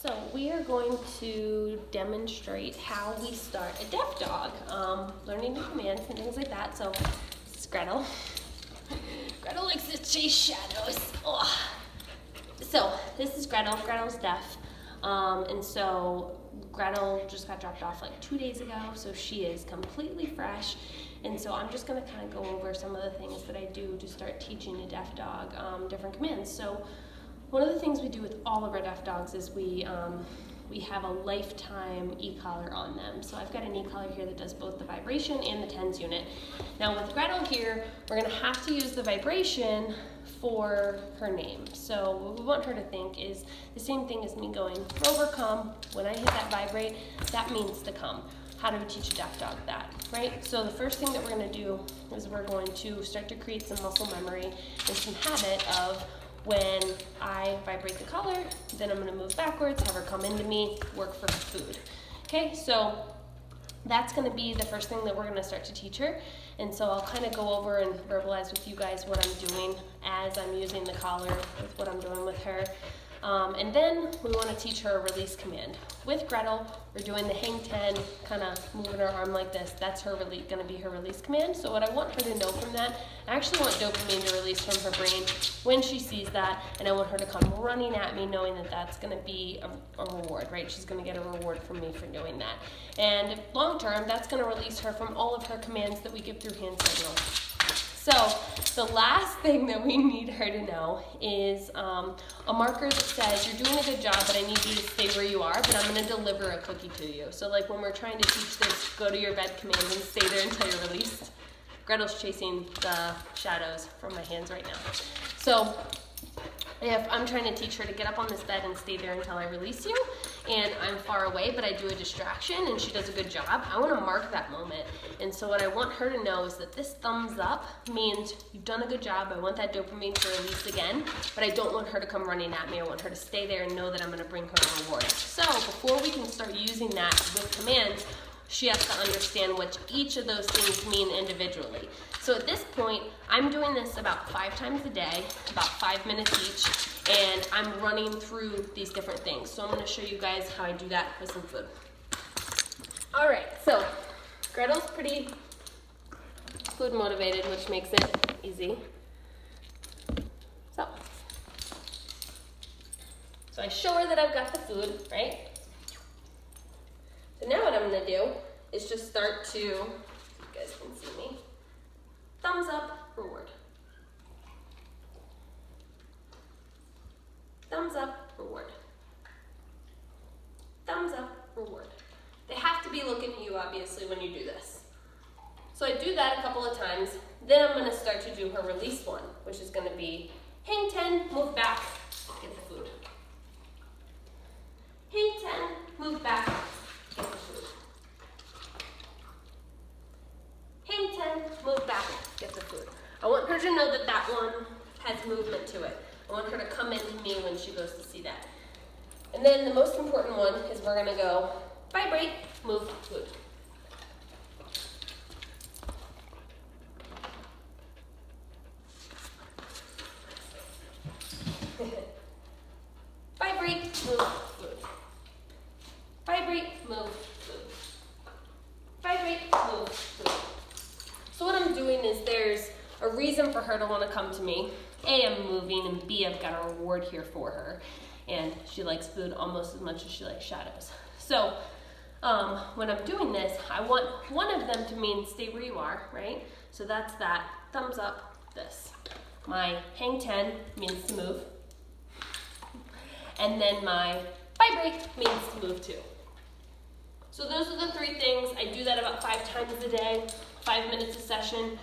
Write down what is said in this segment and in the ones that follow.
So we are going to demonstrate how we start a deaf dog, learning new commands and things like that. So this is Gretel. Gretel likes to chase shadows. Ugh. So this is Gretel. Gretel's deaf. And so Gretel just got dropped off like 2 days ago, so she is completely fresh. And so I'm just going to kind of go over some of the things that I do to start teaching a deaf dog different commands. So one of the things we do with all of our deaf dogs is we have a lifetime e-collar on them. So I've got an e-collar here that does both the vibration and the TENS unit. Now with Gretel here, we're going to have to use the vibration for her name. So what we want her to think is the same thing as me going, Rover, come. When I hit that vibrate, that means to come. How do we teach a deaf dog that, right? So the first thing that we're going to do is we're going to start to create some muscle memory and some habit of when I vibrate the collar, then I'm going to move backwards, have her come into me, work for her food. Okay, so that's going to be the first thing that we're going to start to teach her. And so I'll kind of go over and verbalize with you guys what I'm doing as I'm using the collar, with what I'm doing with her. And then we want to teach her a release command. With Gretel, we're doing the hang 10, kind of moving her arm like this. That's her going to be her release command. So what I want her to know from that, I actually want dopamine to release from her brain when she sees that, and I want her to come running at me knowing that that's going to be a reward, right? She's going to get a reward from me for doing that. And long term, that's going to release her from all of her commands that we give through hand signals. So the last thing that we need her to know is a marker that says, you're doing a good job, but I need you to stay where you are, but I'm going to deliver a cookie to you. So like when we're trying to teach this go to your bed command and stay there until you're released, Gretel's chasing the shadows from my hands right now. So if I'm trying to teach her to get up on this bed and stay there until I release you, and I'm far away, but I do a distraction and she does a good job, I want to mark that moment. And so what I want her to know is that this thumbs up means you've done a good job. I want that dopamine to release again, but I don't want her to come running at me. I want her to stay there and know that I'm going to bring her a reward. So before we can start using that with commands, she has to understand what each of those things mean individually. So at this point, I'm doing this about 5 times a day, about 5 minutes each, and I'm running through these different things. So I'm going to show you guys how I do that with some food. All right, so Gretel's pretty food motivated, which makes it easy. So I show her that I've got the food, right? So now what I'm going to do is just start to, you guys can see me, thumbs up, reward. Thumbs up, reward. Thumbs up, reward. They have to be looking at you, obviously, when you do this. So I do that a couple of times. Then I'm going to start to do her release one, which is going to be hang 10, move back, get the food. Hang 10, move back, get the food. Hang 10, move back, get the food. I want her to know that that one has movement to it. I want her to come into me when she goes to see that. And then the most important one is we're going to go vibrate, move, food. Vibrate, move, food. Vibrate, move, food. Vibrate, move, food. So what I'm doing is there's a reason for her to want to come to me. A, I'm moving, and B, I've got a reward here for her. And she likes food almost as much as she likes shadows. So when I'm doing this, I want one of them to mean stay where you are, right? So that's that thumbs up, this. My hang 10 means to move. And then my vibrate means to move too. So those are the 3 things. I do that about 5 times a day, 5 minutes a session.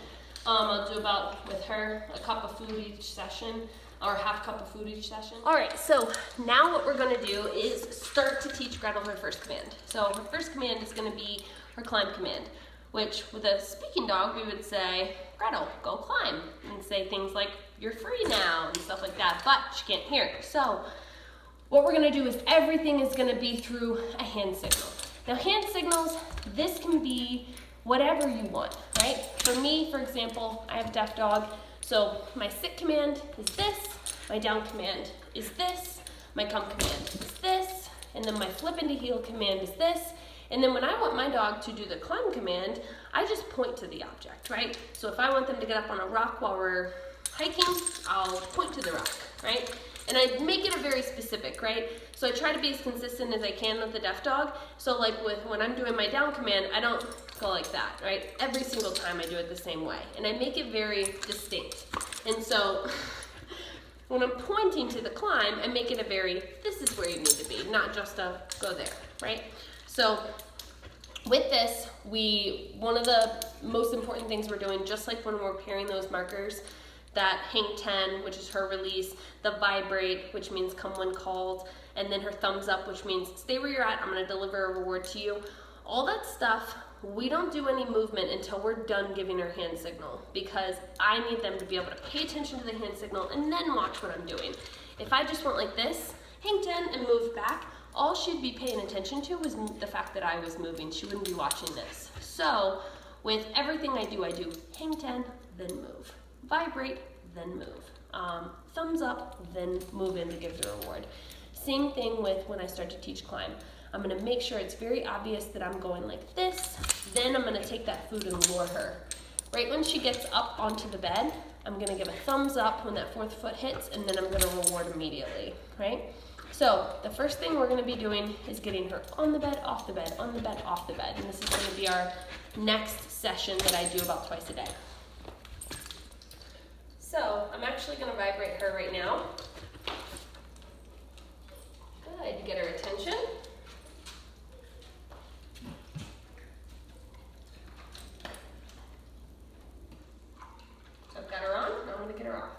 I'll do about, with her, a cup of food each session, or half cup of food each session. All right, so now what we're gonna do is start to teach Gretel her first command. So her first command is gonna be her climb command, which with a speaking dog, we would say, Gretel, go climb, and say things like, you're free now, and stuff like that, but she can't hear. So what we're gonna do is everything is gonna be through a hand signal. Now hand signals, this can be whatever you want, right? For me, for example, I have a deaf dog, so my sit command is this, my down command is this, my come command is this, and then my flip into heel command is this. And then when I want my dog to do the climb command, I just point to the object, right? So if I want them to get up on a rock while we're hiking, I'll point to the rock, right? And I make it a very specific, right? So I try to be as consistent as I can with the deaf dog. So like when I'm doing my down command, I don't go like that, right? Every single time I do it the same way. And I make it very distinct. And so when I'm pointing to the climb, I make it a very, this is where you need to be, not just a go there, right? So with this, one of the most important things we're doing, just like when we're pairing those markers, that hang 10, which is her release, the vibrate, which means come when called, and then her thumbs up, which means stay where you're at, I'm gonna deliver a reward to you. All that stuff, we don't do any movement until we're done giving her hand signal, because I need them to be able to pay attention to the hand signal and then watch what I'm doing. If I just went like this, hang 10 and move back, all she'd be paying attention to was the fact that I was moving. She wouldn't be watching this. So with everything I do hang 10, then move. Vibrate, then move. Thumbs up, then move in to give the reward. Same thing with when I start to teach climb. I'm gonna make sure it's very obvious that I'm going like this, then I'm gonna take that food and lure her. Right when she gets up onto the bed, I'm gonna give a thumbs up when that 4th foot hits, and then I'm gonna reward immediately, right? So the first thing we're gonna be doing is getting her on the bed, off the bed, on the bed, off the bed. And this is gonna be our next session that I do about twice a day. So I'm actually gonna vibrate her right now. Good, get her attention. So I've got her on, now I'm gonna get her off.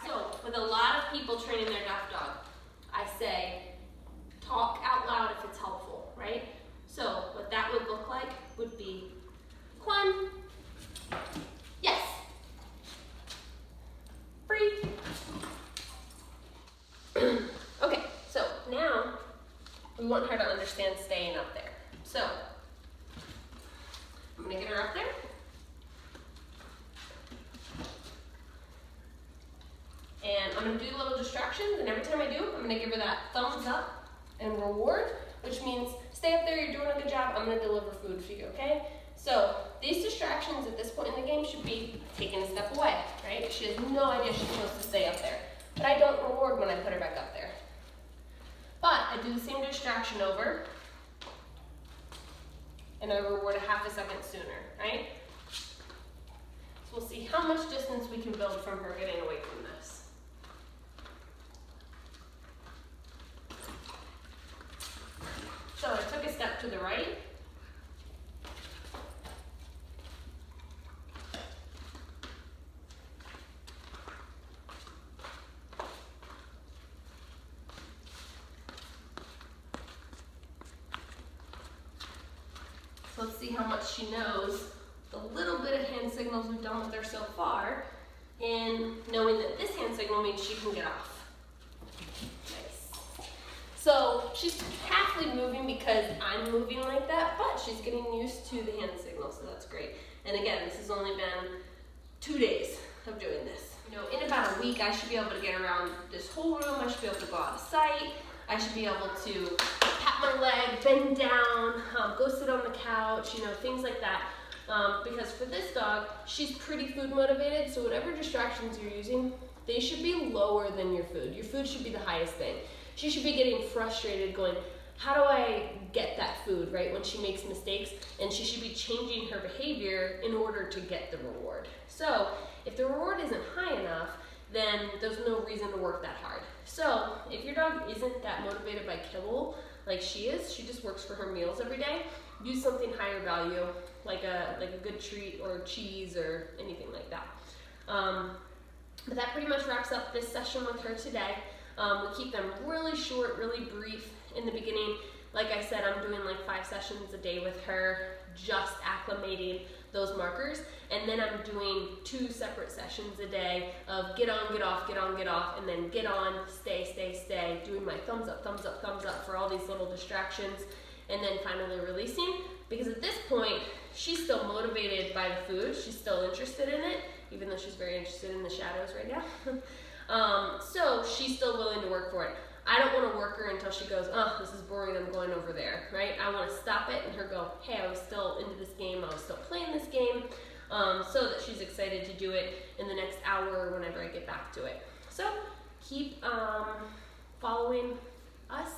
So with a lot of people training their deaf dog, I say, talk out loud if it's helpful, right? So what that would look like would be, climb, yes, free. Okay, so now we want her to understand staying up there. So I'm gonna get her up there. And I'm gonna do little distractions, and every time I do, I'm gonna give her that thumbs up and reward, which means stay up there, you're doing a good job, I'm gonna deliver food for you, okay? So these distractions at this point in the game should be taking a step away, right? She has no idea she's supposed to stay up there. But I don't reward when I put her back up there. But I do the same distraction over, and I reward a half a second sooner, right? So we'll see how much distance we can build from her getting away from this. So I took a step to the right. Let's see how much she knows the little bit of hand signals we've done with her so far, and knowing that this hand signal means she can get off. Nice. So she's halfly moving because I'm moving like that, but she's getting used to the hand signal, so that's great. And again, this has only been 2 days of doing this. You know, in about a week, I should be able to get around this whole room. I should be able to go out of sight. I should be able to pat my leg, bend down, go sit on the couch, you know, things like that. Because for this dog, she's pretty food motivated, so whatever distractions you're using, they should be lower than your food. Your food should be the highest thing. She should be getting frustrated going, how do I get that food, right, when she makes mistakes? And she should be changing her behavior in order to get the reward. So if the reward isn't high enough, then there's no reason to work that hard. So if your dog isn't that motivated by kibble like she is, she just works for her meals every day, use something higher value, like a good treat or cheese or anything like that. But that pretty much wraps up this session with her today. We keep them really short, really brief in the beginning. Like I said, I'm doing like 5 sessions a day with her, just acclimating those markers. And then I'm doing 2 separate sessions a day of get on, get off, get on, get off, and then get on, stay, stay, stay, doing my thumbs up, thumbs up, thumbs up for all these little distractions, and then finally releasing. Because at this point, she's still motivated by the food. She's still interested in it, even though she's very interested in the shadows right now. So she's still willing to work for it. I don't want to work her until she goes, oh, this is boring, I'm going over there, right? I want to stop it and her go, hey, I was still into this game, I was still playing this game, so that she's excited to do it in the next hour or whenever I get back to it. So keep following us,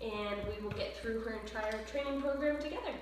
and we will get through her entire training program together.